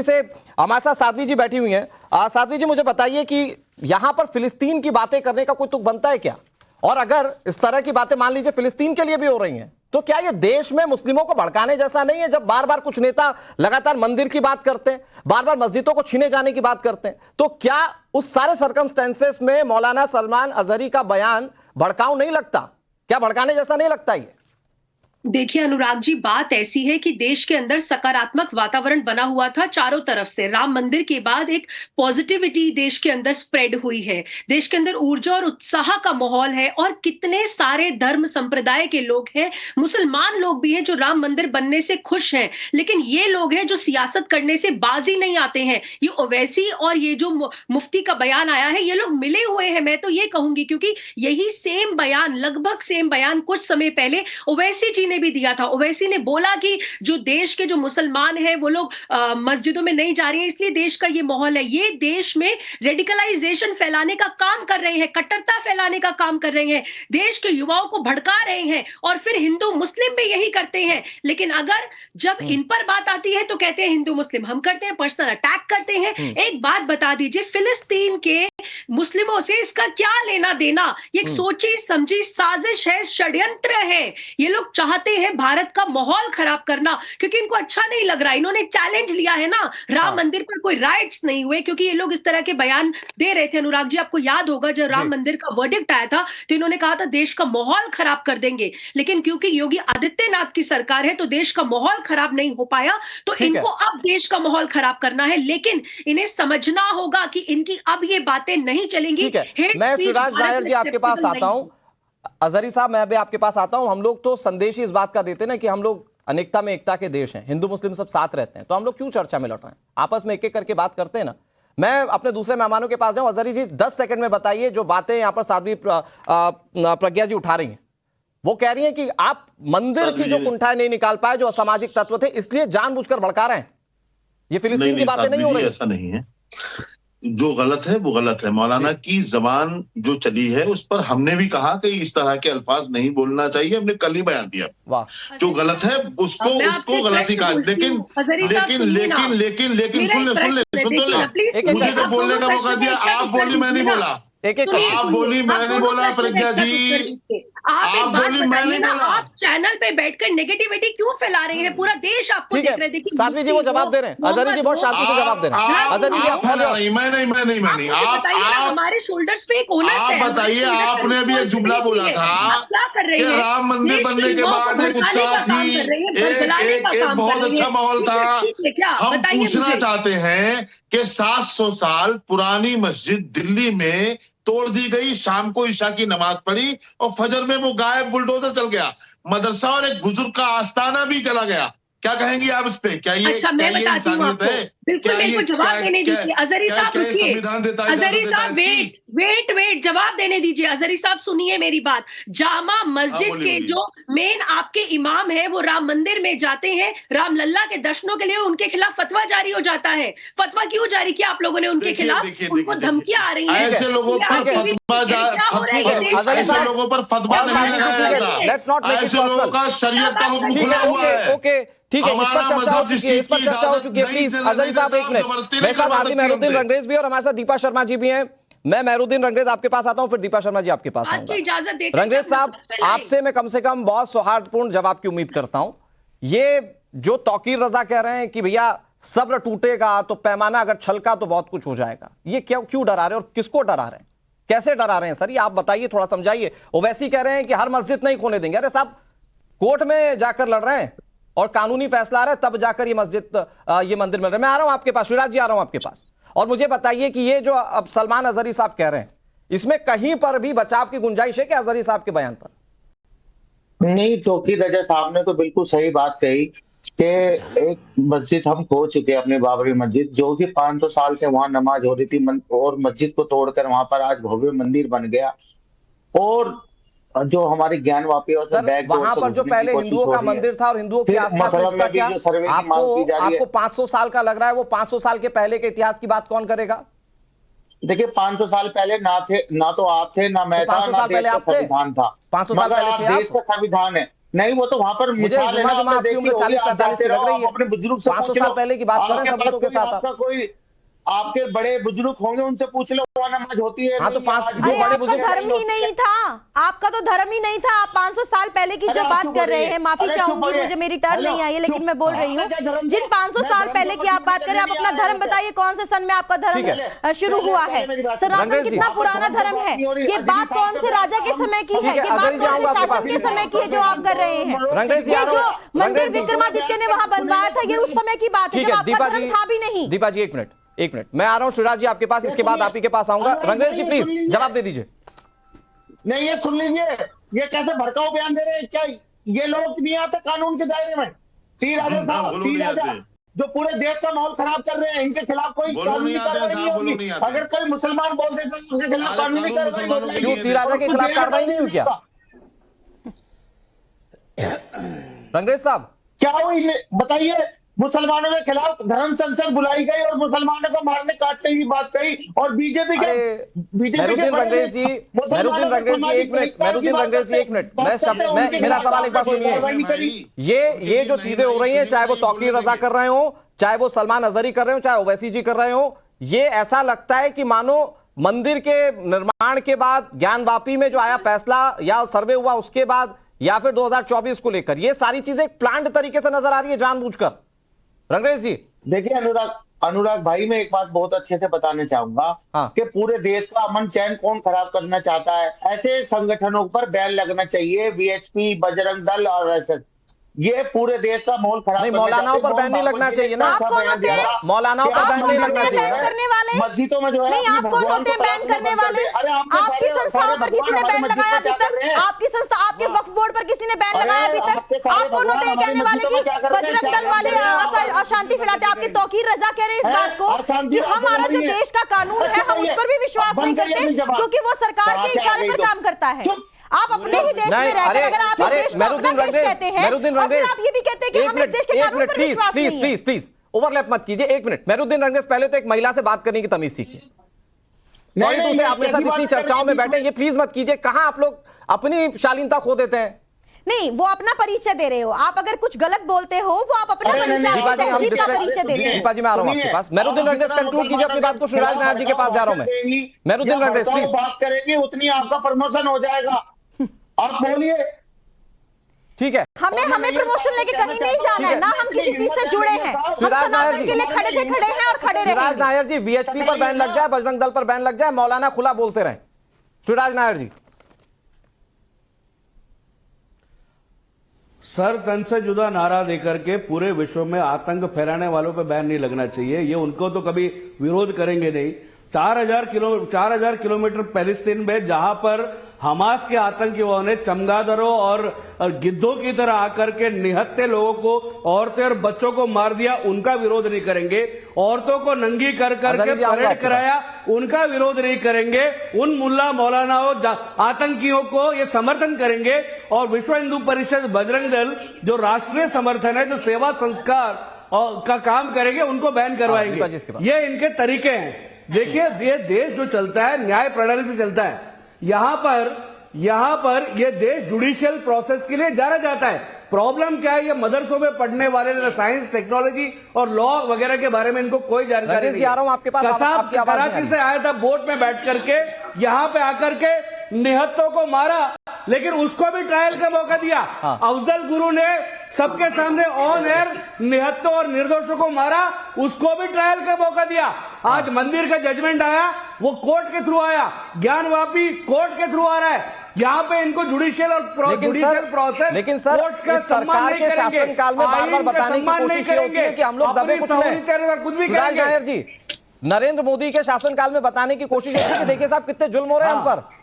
से हमारे साथ साध्वी जी बैठी हुई हैं। साध्वी जी, मुझे बताइए कि यहां पर फिलिस्तीन की बातें करने का कोई तुक बनता है क्या? और अगर इस तरह की बातें मान लीजिए फिलिस्तीन के लिए भी हो रही हैं, तो क्या ये देश में मुस्लिमों को भड़काने जैसा नहीं है? जब बार बार कुछ नेता लगातार मंदिर की बात करते हैं, बार बार मस्जिदों को छीने जाने की बात करते हैं, तो क्या उस सारे सर्कमस्टेंसेस में मौलाना सलमान अजहरी का बयान भड़काऊ नहीं लगता? क्या भड़काने जैसा नहीं लगता ये? देखिए अनुराग जी, बात ऐसी है कि देश के अंदर सकारात्मक वातावरण बना हुआ था चारों तरफ से। राम मंदिर के बाद एक पॉजिटिविटी देश के अंदर स्प्रेड हुई है। देश के अंदर ऊर्जा और उत्साह का माहौल है और कितने सारे धर्म संप्रदाय के लोग हैं, मुसलमान लोग भी हैं जो राम मंदिर बनने से खुश हैं। लेकिन ये लोग हैं जो सियासत करने से बाजी नहीं आते हैं। ये ओवैसी और ये जो मुफ्ती का बयान आया है, ये लोग मिले हुए हैं, मैं तो ये कहूंगी, क्योंकि यही सेम बयान, लगभग सेम बयान कुछ समय पहले ओवैसी जी भी दिया था। ओवैसी ने बोला कि जो देश के जो मुसलमान हैं वो लोग मस्जिदों में नहीं जा रहे हैं, इसलिए देश का ये माहौल है। ये देश में रेडिकलाइजेशन फैलाने का काम कर रहे हैं, कट्टरता फैलाने का काम कर रहे हैं, देश के युवाओं को भड़का रहे हैं और फिर हिंदू मुस्लिम भी यही करते हैं। लेकिन अगर जब इन पर बात आती है तो कहते हैं हिंदू मुस्लिम हम करते हैं, पर्सनल अटैक करते हैं। एक बात बता दीजिए, फिलिस्तीन के मुस्लिमों से इसका क्या लेना देना? ये एक सोची समझी साजिश है, षड्यंत्र है। ये लोग चाहते हैं भारत का माहौल खराब करना, क्योंकि इनको अच्छा नहीं लग रहा। इन्होंने चैलेंज लिया है ना, राम मंदिर पर कोई राइट्स नहीं हुए, क्योंकि ये लोग इस तरह के बयान दे रहे थे। अनुराग जी, आपको याद होगा जब राम मंदिर का वर्डिक्ट आया था तो इन्होंने कहा था देश का माहौल खराब कर देंगे। लेकिन क्योंकि योगी आदित्यनाथ की सरकार है तो देश का माहौल खराब नहीं हो पाया, तो इनको अब देश का माहौल खराब करना है। लेकिन इन्हें समझना होगा कि इनकी अब ये बातें नहीं चलेंगी। मैं शिवराज नायर जी आपके पास आता हूं। अजहरी साहब, मैं अभी आपके पास आता हूं। हम लोग तो संदेश ही इस बात का देते ना कि हम लोग अनेकता में एकता के देश हैं, हिंदू मुस्लिम सब साथ रहते हैं, तो हम लोग क्यों चर्चा में लौट रहे हैं? आपस में एक एक करके बात करते हैं ना। मैं अपने दूसरे मेहमानों के पास जाऊं। अजहरी जी, 10 सेकंड में बताइए जो बातें यहां पर साध्वी प्रज्ञा जी उठा रही हैं। वो कह रही हैं कि आप मंदिर की जो कुंठाएं नहीं निकाल पाए, जो असामाजिक तत्व थे, इसलिए जानबूझकर भड़का रहे हैं। ये फिलिस्तीन की बातें नहीं हो रही। ऐसा नहीं है, जो गलत है वो गलत है। मौलाना की जबान जो चली है उस पर हमने भी कहा कि इस तरह के अल्फाज नहीं बोलना चाहिए, हमने कल ही बयान दिया। जो गलत है उसको गलत ही कहा। लेकिन सुन ले, मुझे तो बोलने का मौका दिया, आप बोली मैं नहीं बोला। आप बोली मैं नहीं बोला। प्रज्ञा जी आप बोली मैं नहीं बोला। आप चैनल पे बैठकर नेगेटिविटी क्यों फैला रहे हैं? पूरा देश आपको देख रहे हैं। देखिए साध्वी जी वो जवाब दे रहे हैं, अजहरी जी बहुत शांति से जवाब दे रहे हैं। अजहरी जी आप नहीं आप हमारे शोल्डर्स पे एक ओनस है। आप बताइए, आपने अभी एक जुमला बोला था क्या कर रहे हैं? राम मंदिर बनने के बाद एक उत्साह थी, एक बहुत अच्छा माहौल था। हम पूछना चाहते हैं कि 700 साल पुरानी मस्जिद दिल्ली में तोड़ दी गई, शाम को ईशा की नमाज पढ़ी और फजर में वो गायब बुलडोजर चल गया, मदरसा और एक बुजुर्ग का आस्ताना भी चला गया। क्या कहेंगी आप इस पे? क्या ये इंसानियत है? बिल्कुल, मेरे को जवाब देने दीजिए। अजहरी साहब रुकिए, अजहरी साहब वेट जवाब देने दीजिए। अजहरी साहब सुनिए मेरी बात। जामा मस्जिद के जो मेन आपके इमाम है वो राम मंदिर में जाते हैं, रामलल्ला के दर्शनों के लिए, उनके खिलाफ फतवा जारी हो जाता है। फतवा क्यों जारी किया आप लोगों ने उनके खिलाफ? उनको धमकियां आ रही हैं। ऐसे लोगों पर फतवा नहीं लगाया जाता। ऐसे लोगों का शरीयत का हुक्म खुला हुआ है। ठीक है, इस पर चर्चा हो चुकी है। प्लीज अजहरी साहब एक मिनट। मेरे साथ हाजी मेहरुद्दीन रंगरेज भी और हमारे साथ दीपा शर्मा जी भी हैं। मैं मेहरुद्दीन रंगरेज आपके पास आता हूं, फिर दीपा शर्मा जी आपके पास आऊंगा। इजाजत देते रंगरेज साहब, आपसे मैं कम से कम बहुत सौहार्दपूर्ण जवाब की उम्मीद करता हूं। ये जो तौकीर रजा कह रहे हैं कि भैया सब्र टूटेगा तो पैमाना अगर छलका तो बहुत कुछ हो जाएगा, ये क्यों डरा रहे हैं और किसको डरा रहे हैं? कैसे डरा रहे हैं सर? ये आप बताइए, थोड़ा समझाइए। ओवैसी कह रहे हैं कि हर मस्जिद नहीं खोने देंगे। अरे साहब, कोर्ट में जाकर लड़ रहे हैं और कानूनी फैसला आ रहा है, तब जाकर ये ये मंदिर मिल रहा है। मैं आ रहा हूं आपके पास, शिवराज जी आ रहा हूं आपके पास। और मुझे बताइए कि ये जो अब सलमान अजहरी साहब कह रहे हैं, इसमें कहीं पर भी बचाव की गुंजाइश है क्या अजहरी साहब के बयान पर? नहीं, तौकीर रजा साहब ने तो बिल्कुल सही बात कही कि एक मस्जिद हम खो चुके हैं, अपनी बाबरी मस्जिद, जो कि 500 साल से वहां नमाज हो रही थी, और मस्जिद को तोड़कर वहां पर आज भव्य मंदिर बन गया। और जो हमारी ज्ञान वापी और वहां पर जो पहले हिंदुओं का मंदिर था और हिंदुओं की आस्था थी, उसका क्या आपको 500 साल का लग रहा है? वो 500 साल के पहले के इतिहास की बात कौन करेगा? देखिए, 500 साल पहले ना तो आप थे, ना मैं था, ना देश का संविधान था। 500 साल पहले देश का संविधान है। नहीं, वो तो वहां पर मुझे मिसाल है ना, जुम्मा आपने आपकी उम्र देखी होगी, 40-45 की लग रही है। अपने बुजुर्ग से 500 पूछ साल लो, पहले की बात कर रहे हैं आपके सबूतों के पास साथ आपका कोई आपके बड़े बुजुर्ग होंगे, उनसे पूछ लो वहाँ नमाज होती है। हाँ, तो नहीं, पांच- आज जो भी अरे बड़े आपका बुजुर्ग धर्म ही नहीं था, आपका तो धर्म ही नहीं था। आप 500 साल पहले की अरे जो आप बात चुप कर रहे रहिए। हैं, माफी अरे चुप चाहूंगी, रहिए। मुझे मेरी टर्न हेलो, नहीं आई है, लेकिन चुप। मैं बोल रही हूँ आपका क्या धर्म जिन था? 500 मैं साल धर्म पहले को की आप बात कर रहे हैं, आप नहीं अपना आ धर्म रहे बताइए, कौन से सन में आपका ठीक है। धर्म शुरू हुआ है? सनातन रंगेश जी, कितना पुराना धर्म है? ये बात कौन से राजा के समय की है? ठीक है, ये बात अजय जी, कौन से आऊंगा आपके शासक पास। के समय की है जो आप कर रहे हैं? रंगेश जी, ये आ रहा जो हूं। मंदिर रंगेश जी, विक्रमादित्य ने वहां बनवाया था, ये उस समय की बात है ठीक जब है, आपका दीपा धर्म जी, था भी नहीं। दीपा जी, एक मिनट मैं आ रहा हूं। शिवराज जी आपके पास, इसके बाद आप ही के पास आऊंगा। रंगेश जी प्लीज जवाब दे दीजिए। नहीं, ये सुन लीजिए, ये कैसे भड़काऊ बयान दे रहे हैं? क्या ये लोग नहीं आते कानून के दायरे में? तीन राजा साहब, बोलो तीन नहीं राजा आते। जो पूरे देश का माहौल खराब कर रहे हैं, इनके खिलाफ कोई बोलो कानूनी नहीं आते कार्रवाई साहब, नहीं बोलो होगी। नहीं आते। अगर कोई मुसलमान बोल देते तो उनके खिलाफ सारे कानूनी कानून कार्रवाई हो मुसलमानों के जाएगी। क्यों तीन राजा के उसको खिलाफ जेल कार्रवाई नहीं हुई क्या? रंगरेज साहब, क्या हुई बताइए? मुसलमानों के खिलाफ धर्म संसद बुलाई गई और मुसलमानों को मारने काटने की बात कही, और बीजेपी के मेहरुद्दीन रंगरेज जी, मेहरुद्दीन रंगरेज जी, एक मिनट, मेहरुद्दीन रंगरेज जी, एक मिनट, मैं मेरा सवाल एक बार सुनिए। ये जो चीजें हो रही हैं, चाहे वो तौकीर रजा कर रहे हो, चाहे वो सलमान अजहरी कर रहे हो, चाहे ओवैसी जी कर रहे हो, ये ऐसा लगता है कि मानो मंदिर के निर्माण के बाद ज्ञानवापी में जो आया फैसला या सर्वे हुआ उसके बाद, या फिर 2024 को लेकर, ये सारी चीजें एक प्लान्ड तरीके से नजर आ रही है जानबूझकर। रंगरेज जी, देखिए अनुराग भाई, मैं एक बात बहुत अच्छे से बताना चाहूंगा हाँ। कि पूरे देश का अमन चैन कौन खराब करना चाहता है? ऐसे संगठनों पर बैन लगना चाहिए, वीएचपी, बजरंग दल और ऐसे, ये पूरे देश का माहौल खराब नहीं, करना मौलानाओं चाहते हैं। पर बैन नहीं लगना चाहिए ना। आप कौन होते हैं? मौलानाओं पर बैन नहीं लगना चाहिए बैन करने वाले? मस्जिदों में जो है, नहीं, आप कौन होते हैं बैन करने वाले? आपकी संस्थाओं पर किसी ने बैन लगाया अभी तक? आपकी संस्था, आपके वक्फ बोर्ड पर किसी ने बैन लगाया अभी तक? आप कौन होते हैं कहने वाले कि बजरंग दल वाले अशांति फैलाते? आपके तौकीर रजा कह रहे हैं इस बात को कि हमारा जो देश का कानून है हम उस पर भी विश्वास नहीं करते, क्योंकि वो सरकार के इशारे पर काम करता है। आप अपने ही देश में रहकर अगर आप इस देश को अपना देश कहते हैं, और फिर आप ये भी कहते हैं कि हम इस देश के कानून पर विश्वास नहीं है। प्लीज ओवरलैप मत कीजिए। एक मिनट, मेहरुद्दीन रंगरेज, पहले तो एक महिला से बात करने की तमीज सीखिए। सॉरी टू से, आपके साथ इतनी चर्चाओं में बैठे, ये प्लीज मत कीजिए। कहां आप लोग अपनी शालीनता खो देते हैं? नहीं, वो अपना परिचय दे रहे हो। आप अगर कुछ गलत बोलते हो, वो आप अपना दीपा जी, हम परिचय का परिचय दे रहे हो। दीपा जी, मैं आ रहा हूं आपके पास। मेहरुद्दीन रंगरेज कंक्लूड कीजिए अपनी बात को। शिवराज नायर जी के पास जा रहा हूं मैं। मेहरुद्दीन रंगरेज प्लीज। बात करेंगे उतनी आपका प्रमोशन हो जाएगा। आप बोलिए। ठीक है, हमें प्रमोशन लेके कहीं नहीं जाना है ना, हम किसी चीज से जुड़े हैं। हम सनातन के लिए खड़े थे, खड़े हैं और खड़े शिवराज रहेंगे। नायर जी, वीएचपी पर बैन लग जाए, बजरंग दल पर बैन लग जाए, मौलाना खुला बोलते रहे। शिवराज नायर जी। सर तन से जुदा नारा देकर के पूरे विश्व में आतंक फैलाने वालों पर बैन नहीं लगना चाहिए। ये उनको तो कभी विरोध करेंगे नहीं। 4,000 किलोमीटर पैलेस्तीन में जहां पर हमास के आतंकियों ने चमगादड़ों और गिद्धों की तरह आकर के निहत्थे लोगों को, औरतें और बच्चों को मार दिया, उनका विरोध नहीं करेंगे। औरतों को नंगी कर करके परेड कराया, उनका विरोध नहीं करेंगे। उन मुल्ला मौलानाओं आतंकियों को ये समर्थन करेंगे। और विश्व हिंदू परिषद, बजरंग दल जो राष्ट्रीय समर्थन है, जो सेवा संस्कार का काम करेंगे, उनको बैन करवाएंगे। ये इनके तरीके हैं। देखिए, ये देश जो चलता है न्याय प्रणाली से चलता है। यहां पर ये देश जुडिशियल प्रोसेस के लिए जाना जाता है। प्रॉब्लम क्या है? ये मदरसों में पढ़ने वाले साइंस, टेक्नोलॉजी और लॉ वगैरह के बारे में इनको कोई जानकारी नहीं है। आपके पास कसाब कराची से आया था, बोट में बैठ करके यहां पे आकर के निहत्तों को मारा, लेकिन उसको भी ट्रायल का मौका दिया। अफजल गुरु ने सबके सामने ऑन एयर निहत्तों और निर्दोषों को मारा, उसको भी ट्रायल का मौका दिया। आज मंदिर का जजमेंट आया, वो कोर्ट के थ्रू आया। ज्ञानवापी कोर्ट के थ्रू आ रहा है। यहाँ पे इनको जुडिशियल और जुडिशियल प्रोसेस, लेकिन सर, इस सरकार के शासनकाल में बार बार बताने की कोशिश होती है कि हम लोग दबे कुछ नहीं। शिवराज नायर जी, नरेंद्र मोदी के शासनकाल में बताने की कोशिश होती है कि देखिए साहब कितने जुल्म हो रहे हैं हम पर।